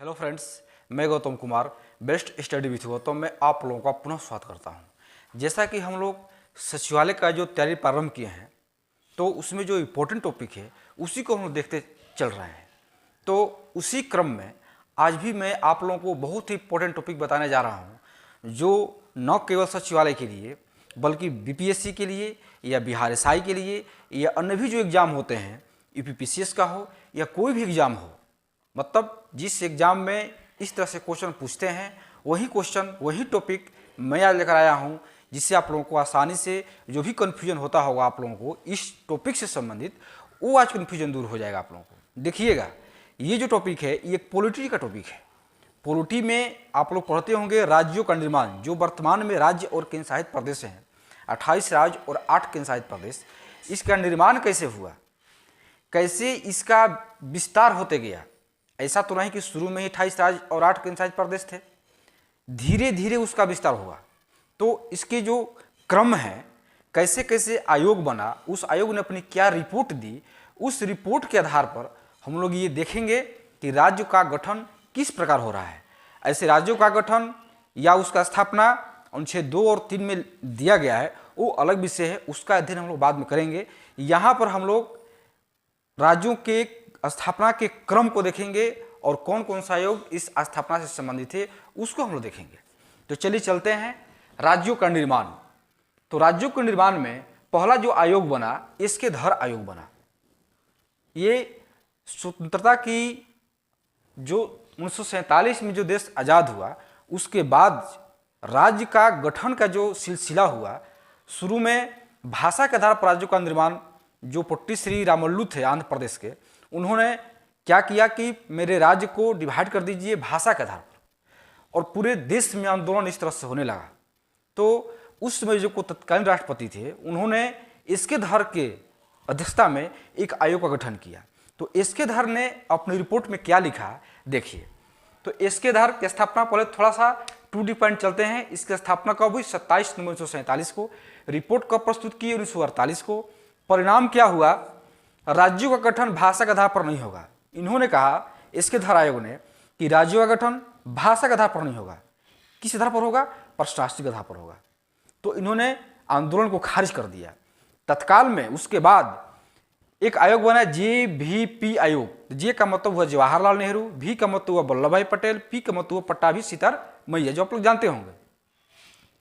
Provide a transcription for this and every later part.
Hello friends, मैं Gautam Kumar best study with Gautam में आप लोगों का पुनः स्वागत करता हूं। जैसा कि हम लोग सचिवालय का जो तैयारी प्रारंभ किए हैं तो उसमें जो इम्पोर्टेंट टॉपिक है उसी को हम लोग देखते चल रहे हैं। तो उसी क्रम में आज भी मैं आप लोगों को बहुत ही इंपॉर्टेंट टॉपिक बताने जा रहा हूँ, जो न केवल सचिवालय के लिए बल्कि बीपीएससी के लिए या बिहार एसआई के लिए या अन्य भी जो एग्ज़ाम होते हैं, यूपीपीसीएस का हो या कोई भी एग्ज़ाम हो, मतलब जिस एग्ज़ाम में इस तरह से क्वेश्चन पूछते हैं वही क्वेश्चन वही टॉपिक मैं आज लेकर आया हूँ, जिससे आप लोगों को आसानी से जो भी कन्फ्यूजन होता होगा आप लोगों को इस टॉपिक से संबंधित, वो आज कन्फ्यूजन दूर हो जाएगा आप लोगों को। देखिएगा, ये जो टॉपिक है ये एक पॉलिटी का टॉपिक है। पॉलिटी में आप लोग पढ़ते होंगे राज्यों का निर्माण, जो वर्तमान में राज्य और केंद्र शासित प्रदेश हैं, 28 राज्य और 8 केंद्र शासित प्रदेश, इसका निर्माण कैसे हुआ, कैसे इसका विस्तार होते गया। ऐसा तो नहीं कि शुरू में ही 28 राज्य और 8 केंद्र शासित प्रदेश थे, धीरे धीरे उसका विस्तार हुआ। तो इसके जो क्रम है, कैसे कैसे आयोग बना, उस आयोग ने अपनी क्या रिपोर्ट दी, उस रिपोर्ट के आधार पर हम लोग ये देखेंगे कि राज्य का गठन किस प्रकार हो रहा है। ऐसे राज्यों का गठन या उसका स्थापना अनुच्छेद 2 और 3 में दिया गया है, वो अलग विषय है, उसका अध्ययन हम लोग बाद में करेंगे। यहाँ पर हम लोग राज्यों के स्थापना के क्रम को देखेंगे और कौन कौन सा आयोग इस स्थापना से संबंधित है उसको हम लोग देखेंगे। तो चलिए चलते हैं राज्यों का निर्माण। तो राज्यों के निर्माण में पहला जो आयोग बना, इसके धर आयोग बना। ये स्वतंत्रता की जो 1947 में जो देश आज़ाद हुआ उसके बाद राज्य का गठन का जो सिलसिला हुआ, शुरू में भाषा के आधार पर राज्यों का निर्माण, जो पोट्टी श्री रामुलु थे आंध्र प्रदेश के, उन्होंने क्या किया कि मेरे राज्य को डिवाइड कर दीजिए भाषा के आधार पर, और पूरे देश में आंदोलन इस तरह से होने लगा। तो उस समय जो तत्कालीन राष्ट्रपति थे, उन्होंने एसके धर के अध्यक्षता में एक आयोग का गठन किया। तो एसके धर ने अपनी रिपोर्ट में क्या लिखा देखिए। तो एसके धर की स्थापना, पहले थोड़ा सा टू डी पॉइंट चलते हैं। इसकी स्थापना कब हुई? 27 नवंबर 1947 को। रिपोर्ट कब प्रस्तुत की? 1948 को। परिणाम क्या हुआ? राज्यों का गठन भाषा के आधार पर नहीं होगा। इन्होंने कहा, इसके धर आयोग ने, कि राज्यों का गठन भाषा के आधार पर नहीं होगा। किस आधार पर होगा? प्रशासनिक आधार पर होगा। तो इन्होंने आंदोलन को खारिज कर दिया। तत्काल में उसके बाद एक आयोग बना, JVP आयोग। जे का मतलब हुआ जवाहरलाल नेहरू, भी का मतलब हुआ वल्लभ भाई पटेल, पी का मतलब हुआ पट्टाभी सीतार मैया, जो आप लोग जानते होंगे।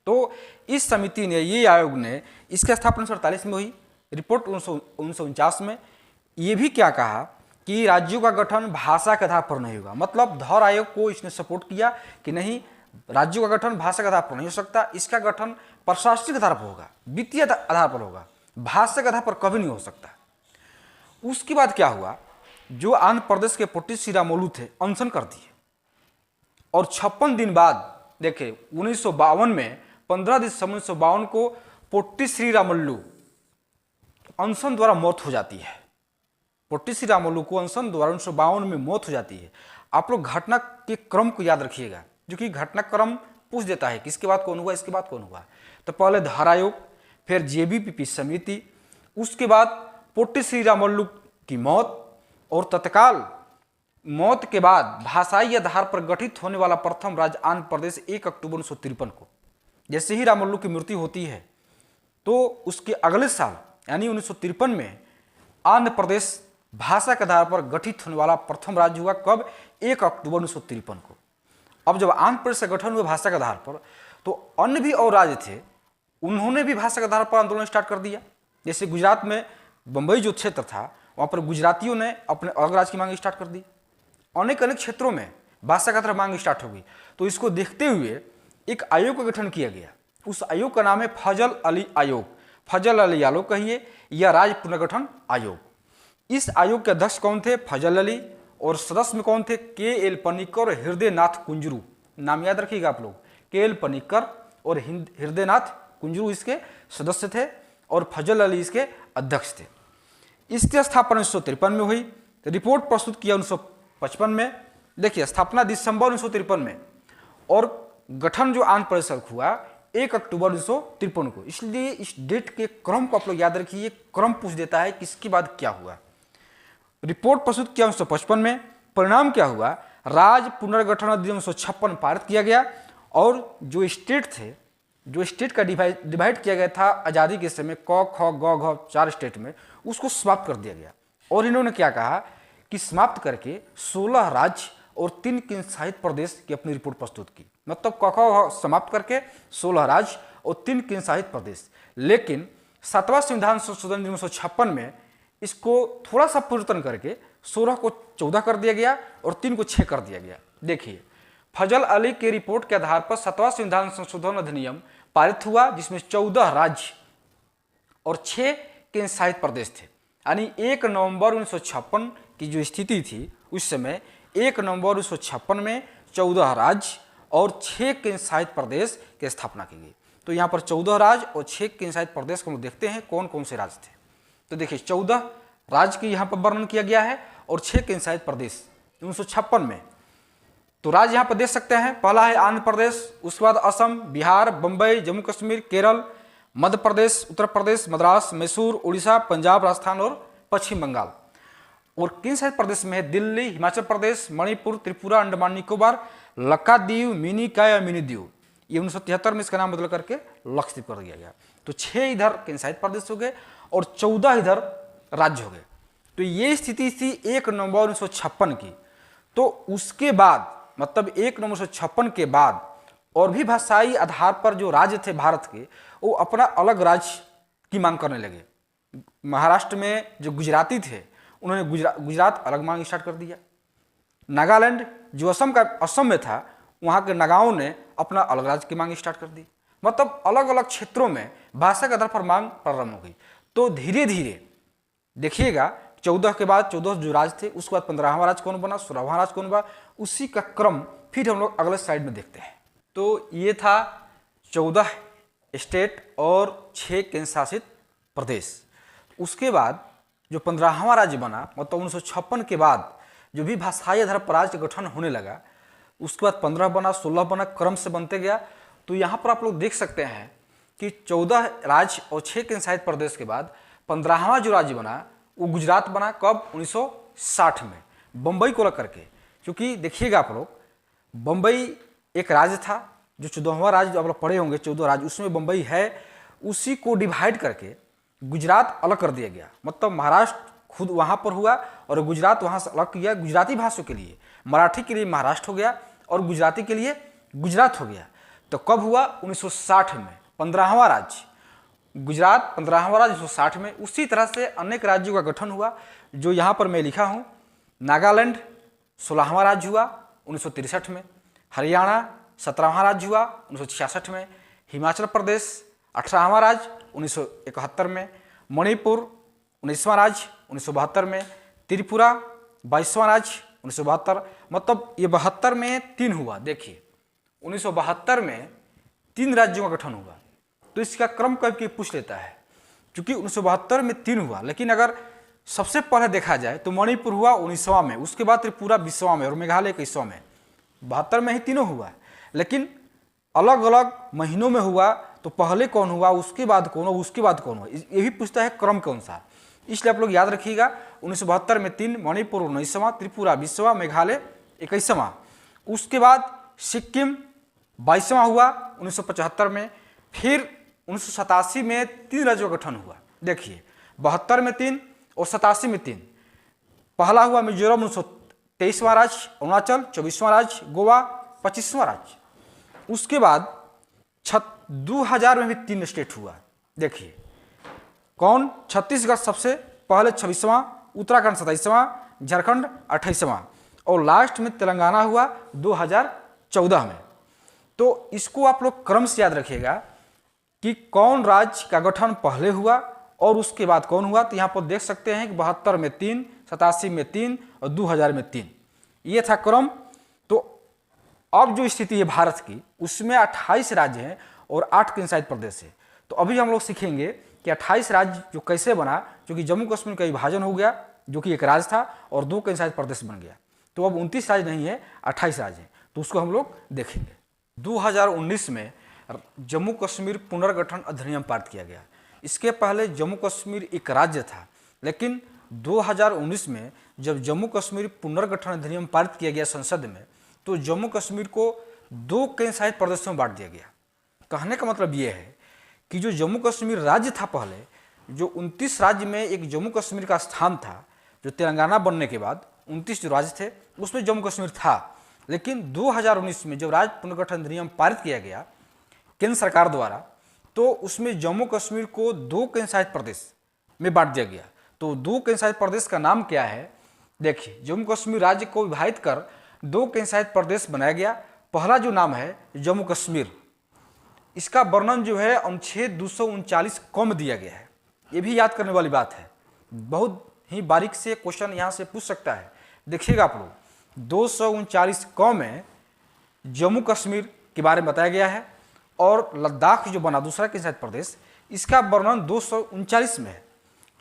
तो इस समिति ने, ये आयोग ने, इसकी स्थापना 1948 में हुई। रिपोर्ट 1949 में ये भी क्या कहा कि राज्यों का गठन भाषा के आधार पर नहीं होगा। मतलब धर आयोग को इसने सपोर्ट किया कि नहीं, राज्यों का गठन भाषा के आधार पर नहीं हो सकता, इसका गठन प्रशासनिक आधार पर होगा, वित्तीय आधार पर होगा, भाषा के आधार पर कभी नहीं हो सकता। उसके बाद क्या हुआ? जो आंध्र प्रदेश के पोट्टी श्री रामुलु थे, अनशन कर दिए, और 56 दिन बाद देखे 1952 में 15 दिसंबर 1952 को पोट्टी श्री रामुलु अनशन द्वारा मौत हो जाती है। पोट्टी श्री रामुलु को अनशन द्वारा 1952 में मौत हो जाती है। आप लोग घटना के क्रम को याद रखिएगा, जो कि घटनाक्रम पूछ देता है किसके बाद कौन हुआ, इसके बाद कौन हुआ। तो पहले धर आयोग, फिर JVP समिति, उसके बाद पोट्टी श्री रामुलु की मौत, और तत्काल मौत के बाद भाषाई आधार पर गठित होने वाला प्रथम राज्य आंध्र प्रदेश 1 अक्टूबर 1953 को। जैसे ही रामुलु की मृत्यु होती है तो उसके अगले साल यानी 1953 में आंध्र प्रदेश भाषा के आधार पर गठित होने वाला प्रथम राज्य हुआ। कब? 1 अक्टूबर 1953 को। अब जब आंध्र प्रदेश का गठन हुआ भाषा के आधार पर, तो अन्य भी और राज्य थे, उन्होंने भी भाषा के आधार पर आंदोलन स्टार्ट कर दिया। जैसे गुजरात में बम्बई जो क्षेत्र था, वहाँ पर गुजरातियों ने अपने अलग राज्य की मांग स्टार्ट कर दी। अनेक अनेक क्षेत्रों में भाषा का तरफ मांग स्टार्ट हो गई। तो इसको देखते हुए एक आयोग का गठन किया गया। उस आयोग का नाम है फजल अली आयोग। फजल अली आयोग कहिए या राज्य पुनर्गठन आयोग। इस आयोग के अध्यक्ष कौन थे? फजल अली। और सदस्य में कौन थे? KL पनिक्कर और हृदयनाथ कुंजरू। नाम याद रखिएगा आप लोग, KL पनिक्कर और हृदयनाथ कुंजरू इसके सदस्य थे, और फजल अली इसके अध्यक्ष थे। इसकी स्थापना 1953 में हुई। रिपोर्ट प्रस्तुत किया 1955 में। देखिए, स्थापना दिसंबर 1953 में, और गठन जो आंध्र प्रदेश का हुआ 1 अक्टूबर 1953 को। इसलिए इस डेट के क्रम को आप लोग याद रखिए, क्रम पूछ देता है कि इसके बाद क्या हुआ। रिपोर्ट प्रस्तुत किया 1955 में। परिणाम क्या हुआ? राज्य पुनर्गठन अधिनियम 1956 पारित किया गया और जो स्टेट थे, जो स्टेट का डिवाइड किया गया था आज़ादी के समय क ख ग घ 4 स्टेट में, उसको समाप्त कर दिया गया। और इन्होंने क्या कहा कि समाप्त करके 16 राज्य और 3 केंद्रशासित प्रदेश की अपनी रिपोर्ट प्रस्तुत की। मतलब क ख समाप्त करके 16 राज्य और 3 केंद्रशासित प्रदेश। लेकिन 7वां संविधान संशोधन अधिनियम 1956 में इसको थोड़ा सा परिवर्तन करके 16 को 14 कर दिया गया और 3 को 6 कर दिया गया। देखिए, फजल अली की रिपोर्ट के आधार पर 7वां संविधान संशोधन अधिनियम पारित हुआ, जिसमें 14 राज्य और 6 केंद्रशासित प्रदेश थे। यानी 1 नवंबर 1956 की जो स्थिति थी उस समय 1 नवंबर 1956 में 14 राज्य और 6 केंद्रशासित प्रदेश की स्थापना की गई। तो यहाँ पर 14 राज्य और 6 केंद्रशासित प्रदेश को हम देखते हैं कौन कौन से राज्य थे। तो देखिए, 14 राज्य की यहाँ पर वर्णन किया गया है और 6 केंद्रशासित प्रदेश 1956 में। तो राज्य यहाँ पर देख सकते हैं, पहला है आंध्र प्रदेश, उसके बाद असम, बिहार, बम्बई, जम्मू कश्मीर, केरल, मध्य प्रदेश, उत्तर प्रदेश, मद्रास, मैसूर, उड़ीसा, पंजाब, राजस्थान और पश्चिम बंगाल। और केंद्रशासित प्रदेश में है दिल्ली, हिमाचल प्रदेश, मणिपुर, त्रिपुरा, अंडमान निकोबार, लक्षद्वीप, मिनी काय और मिनी द्वीप। ये 1973 में इसका नाम बदल करके लक्षद्वीप कर दिया गया। तो 6 इधर केंद्रशासित प्रदेश हो गए और 14 इधर राज्य हो गए। तो ये स्थिति थी 1 नवंबर 1956 की। तो उसके बाद मतलब 1 नवंबर 1956 के बाद और भी भाषाई आधार पर जो राज्य थे भारत के, वो अपना अलग राज्य की मांग करने लगे। महाराष्ट्र में जो गुजराती थे उन्होंने गुजरात अलग मांग स्टार्ट कर दिया। नागालैंड जो असम में था, वहाँ के नागाओं ने अपना अलग राज्य की मांग स्टार्ट कर दी। मतलब अलग अलग क्षेत्रों में भाषा के आधार पर मांग प्रारंभ हो गई। तो धीरे धीरे देखिएगा 14 के बाद 14 जो राज्य थे, उसके बाद 15वां राज्य कौन बना, 16वां राज्य कौन बना, उसी का क्रम फिर हम लोग अगले स्लाइड में देखते हैं। तो ये था 14 स्टेट और 6 केंद्र शासित प्रदेश। उसके बाद जो 15वां राज्य बना, मतलब 1956 के बाद जो भी भाषाई आधार पर राज्य गठन होने लगा, उसके बाद 15 बना, 16 बना, क्रम से बनते गया। तो यहाँ पर आप लोग देख सकते हैं कि 14 राज्य और 6 केंद्र शासित प्रदेश के बाद 15वां जो राज्य बना वो गुजरात बना। कब? 1960 में, बम्बई को लेकर के। क्योंकि देखिएगा आप लोग, बम्बई एक राज्य था, जो 14वां राज्य आप लोग पढ़े होंगे, 14 राज्य उसमें बम्बई है। उसी को डिवाइड करके गुजरात अलग कर दिया गया। मतलब महाराष्ट्र खुद वहाँ पर हुआ और गुजरात वहाँ से अलग किया। गुजराती भाषा के लिए, मराठी के लिए महाराष्ट्र हो गया और गुजराती के लिए गुजरात हो गया। तो कब हुआ? 1960 में 15वां राज्य गुजरात, 15वां राज्य 1960 में। उसी तरह से अनेक राज्यों का गठन हुआ, जो यहाँ पर मैं लिखा हूँ। नागालैंड 16वां राज्य हुआ 1963 में, हरियाणा 17वां राज्य हुआ 1966 में, हिमाचल प्रदेश 18वां राज्य 1971 में, मणिपुर 19वां राज्य 1972 में, त्रिपुरा 22वां राज्य 1972। मतलब ये 72 में 3 हुआ। देखिए 1972 में 3 राज्यों का गठन हुआ। तो इसका क्रम कभी पूछ लेता है, क्योंकि 1972 में 3 हुआ। लेकिन अगर सबसे पहले देखा जाए तो मणिपुर हुआ 19वां में, उसके बाद त्रिपुरा 20वां में और मेघालय 21वां में। 72 में ही तीनों हुआ, लेकिन अलग अलग महीनों में हुआ। तो पहले कौन हुआ, उसके बाद कौन हुआ, उसके बाद कौन हुआ, ये भी पूछता है क्रम के अनुसार। इसलिए आप लोग याद रखिएगा, 1972 में 3, मणिपुर 19वां, त्रिपुरा 20वां, मेघालय 21वां। उसके बाद सिक्किम 22वां हुआ 1975 में। फिर 1987 में 3 राज्यों का गठन हुआ। देखिए 72 में 3 और 87 में 3। पहला हुआ मिजोरम 1923वां राज्य, अरुणाचल 24वां राज्य, गोवा 25वां राज्य। उसके बाद 2000 में भी 3 स्टेट हुआ। देखिए कौन? छत्तीसगढ़ सबसे पहले 26वां, उत्तराखंड 27वां, झारखंड 28वां और लास्ट में तेलंगाना हुआ 2014 में। तो इसको आप लोग क्रम से याद रखिएगा कि कौन राज्य का गठन पहले हुआ और उसके बाद कौन हुआ। तो यहाँ पर देख सकते हैं कि 72 में 3, 87 में 3 और 2000 में 3, ये था क्रम। तो अब जो स्थिति है भारत की, उसमें 28 राज्य हैं और 8 केंद्रशासित प्रदेश है। तो अभी हम लोग सीखेंगे कि 28 राज्य जो कैसे बना, क्योंकि जम्मू कश्मीर का विभाजन हो गया, जो कि एक राज्य था, और 2 केंद्रशासित प्रदेश बन गया। तो अब 29 राज्य नहीं है, 28 राज्य हैं। तो उसको हम लोग देखेंगे। 2019 में जम्मू कश्मीर पुनर्गठन अधिनियम पारित किया गया। इसके पहले जम्मू कश्मीर एक राज्य था, लेकिन 2019 में जब जम्मू कश्मीर पुनर्गठन अधिनियम पारित किया गया संसद में, तो जम्मू कश्मीर को 2 केंद्र शासित प्रदेशों में बांट दिया गया। कहने का मतलब ये है कि जो जम्मू कश्मीर राज्य था पहले, जो 29 राज्य में एक जम्मू कश्मीर का स्थान था, जो तेलंगाना बनने के बाद 29 जो राज्य थे उसमें जम्मू कश्मीर था। लेकिन 2019 में जब राज्य पुनर्गठन अधिनियम पारित किया गया केंद्र सरकार द्वारा, तो उसमें जम्मू कश्मीर को 2 केंद्र शासित प्रदेश में बांट दिया गया। तो 2 केंद्र शासित प्रदेश का नाम क्या है? देखिए, जम्मू कश्मीर राज्य को विभाजित कर 2 केंद्र शासित प्रदेश बनाया गया। पहला जो नाम है जम्मू कश्मीर, इसका वर्णन जो है अनुच्छेद 239 क में दिया गया है। ये भी याद करने वाली बात है, बहुत ही बारीक से क्वेश्चन यहाँ से पूछ सकता है। देखिएगा आप लोग, 239 क में जम्मू कश्मीर के बारे में बताया गया है, और लद्दाख जो बना दूसरा केंद्र शासित प्रदेश, इसका वर्णन 239 में है।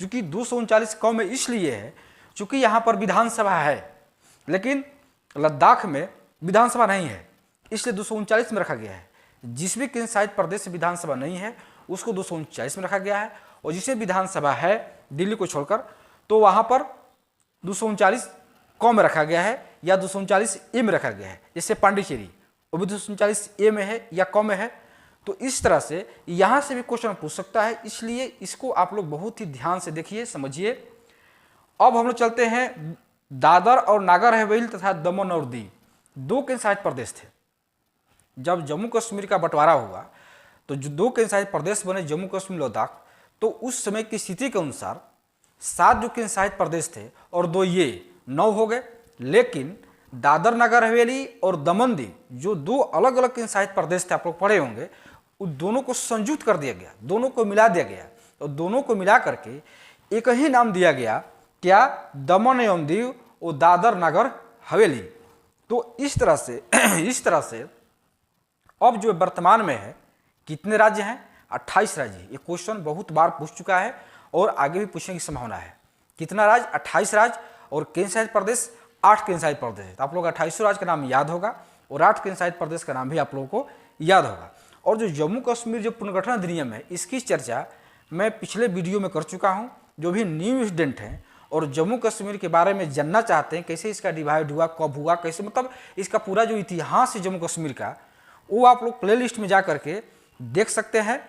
चूंकि 239 क में इसलिए है चूंकि यहाँ पर विधानसभा है, लेकिन लद्दाख में विधानसभा नहीं है, इसलिए 239 में रखा गया है। जिस भी केंद्र शासित प्रदेश में विधानसभा नहीं है उसको 239 में रखा गया है, और जिसे विधानसभा है दिल्ली को छोड़कर, तो वहाँ पर 239 क में रखा गया है या 239 ए में रखा गया है। जैसे पांडिचेरी, वो भी 239 ए में है या क में है। तो इस तरह से यहाँ से भी क्वेश्चन पूछ सकता है, इसलिए इसको आप लोग बहुत ही ध्यान से देखिए, समझिए। अब हम लोग चलते हैं, दादर और नागर हवेली तथा दमन और दीव 2 केंद्र शासित प्रदेश थे। जब जम्मू कश्मीर का बंटवारा हुआ तो जो 2 केंद्र शासित प्रदेश बने, जम्मू कश्मीर लद्दाख, तो उस समय की स्थिति के अनुसार 7 जो केंद्र शासित प्रदेश थे और 2 ये 9 हो गए। लेकिन दादर नगर हवेली और दमन दीव जो 2 अलग अलग केंद्र शासित प्रदेश थे, आप लोग पढ़े होंगे, उन दोनों को संयुक्त कर दिया गया, दोनों को मिला दिया गया, और दोनों को मिला करके एक ही नाम दिया गया, क्या? दमन एवं दीव और दादर नगर हवेली। तो इस तरह से अब जो वर्तमान में है, कितने राज्य हैं? 28 राज्य। ये क्वेश्चन बहुत बार पूछ चुका है और आगे भी पूछने की संभावना है। कितना राज्य? 28 राज्य, और केंद्र शासित प्रदेश 8 केंद्र शासित प्रदेश है। तो आप लोग 28 राज्य का नाम याद होगा, और 8 केंद्र शासित प्रदेश का नाम भी आप लोगों को याद होगा। और जो जम्मू कश्मीर जो पुनर्गठन अधिनियम है, इसकी चर्चा मैं पिछले वीडियो में कर चुका हूँ। जो भी न्यू स्टूडेंट हैं और जम्मू कश्मीर के बारे में जानना चाहते हैं, कैसे इसका डिवाइड हुआ, कब हुआ, कैसे, मतलब इसका पूरा जो इतिहास है जम्मू कश्मीर का, वो आप लोग प्ले लिस्ट में जा करके देख सकते हैं।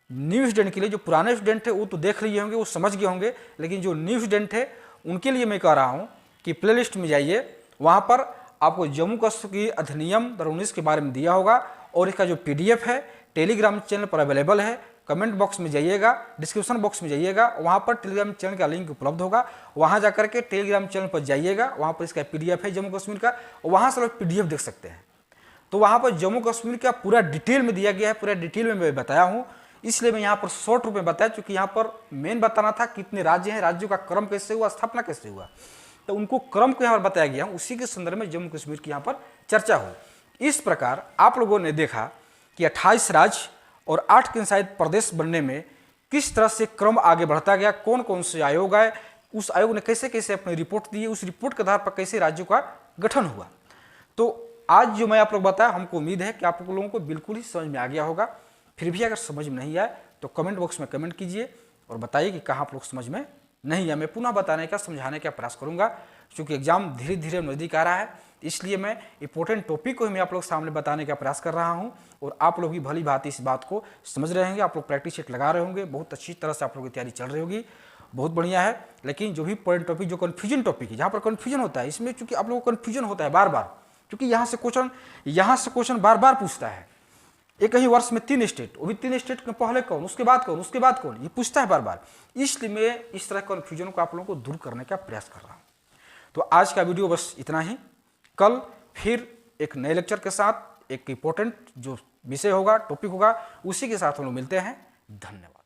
न्यू स्टूडेंट के लिए, जो पुराने स्टूडेंट है वो तो देख लिए होंगे, वो समझ गए होंगे, लेकिन जो न्यू स्टूडेंट है उनके लिए मैं कह रहा हूँ कि प्ले लिस्ट में जाइए, वहाँ पर आपको जम्मू कश्मीर अधिनियम 2019 के बारे में दिया होगा, और इसका जो PDF है टेलीग्राम चैनल पर अवेलेबल है। कमेंट बॉक्स में जाइएगा, डिस्क्रिप्शन बॉक्स में जाइएगा, वहाँ पर टेलीग्राम चैनल का लिंक उपलब्ध होगा। वहाँ जाकर के टेलीग्राम चैनल पर जाइएगा, वहाँ पर इसका PDF है जम्मू कश्मीर का, और वहाँ से लोग PDF देख सकते हैं। तो वहाँ पर जम्मू कश्मीर का पूरा डिटेल में दिया गया है, पूरा डिटेल में मैं बताया हूँ, इसलिए मैं यहाँ पर शॉर्ट रूप में बताया, क्योंकि यहाँ पर मेन बताना था कितने राज्य हैं, राज्यों का क्रम कैसे हुआ, स्थापना कैसे हुआ, तो उनको क्रम को यहाँ पर बताया गया, उसी के संदर्भ में जम्मू कश्मीर की यहाँ पर चर्चा हो। इस प्रकार आप लोगों ने देखा कि 28 राज्य और 8 केंद्र शासित प्रदेश बनने में किस तरह से क्रम आगे बढ़ता गया, कौन कौन से आयोग आए, उस आयोग ने कैसे कैसे अपनी रिपोर्ट दी, उस रिपोर्ट के आधार पर कैसे राज्यों का गठन हुआ। तो आज जो मैं आप लोग बताया, हमको उम्मीद है कि आप लोगों को बिल्कुल ही समझ में आ गया होगा। फिर भी अगर समझ में नहीं आए तो कमेंट बॉक्स में कमेंट कीजिए और बताइए कि कहाँ आप लोग समझ में नहीं आया। मैं पुनः बताने का, समझाने का प्रयास करूँगा, क्योंकि एग्जाम धीरे धीरे नज़दीक आ रहा है, इसलिए मैं इंपॉर्टेंट टॉपिक को ही मैं आप लोग सामने बताने का प्रयास कर रहा हूँ, और आप लोग भी भली भांति इस बात को समझ रहे होंगे। आप लोग प्रैक्टिस सेट लगा रहे होंगे, बहुत अच्छी तरह से आप लोगों की तैयारी चल रही होगी, बहुत बढ़िया है। लेकिन जो भी पॉइंट टॉपिक, जो कन्फ्यूजन टॉपिक है, जहाँ पर कन्फ्यूजन होता है, इसमें चूंकि आप लोगों को कन्फ्यूजन होता है बार बार, क्योंकि यहाँ से क्वेश्चन बार बार पूछता है। एक ही वर्ष में 3 स्टेट, वो भी 3 स्टेट के पहले कौन, उसके बाद कौन, उसके बाद कौन, ये पूछता है बार बार। इसलिए मैं इस तरह कन्फ्यूजन को आप लोगों को दूर करने का प्रयास कर रहा हूँ। तो आज का वीडियो बस इतना ही। कल फिर एक नए लेक्चर के साथ, एक इंपॉर्टेंट जो विषय होगा, टॉपिक होगा, उसी के साथ हम लोग मिलते हैं। धन्यवाद।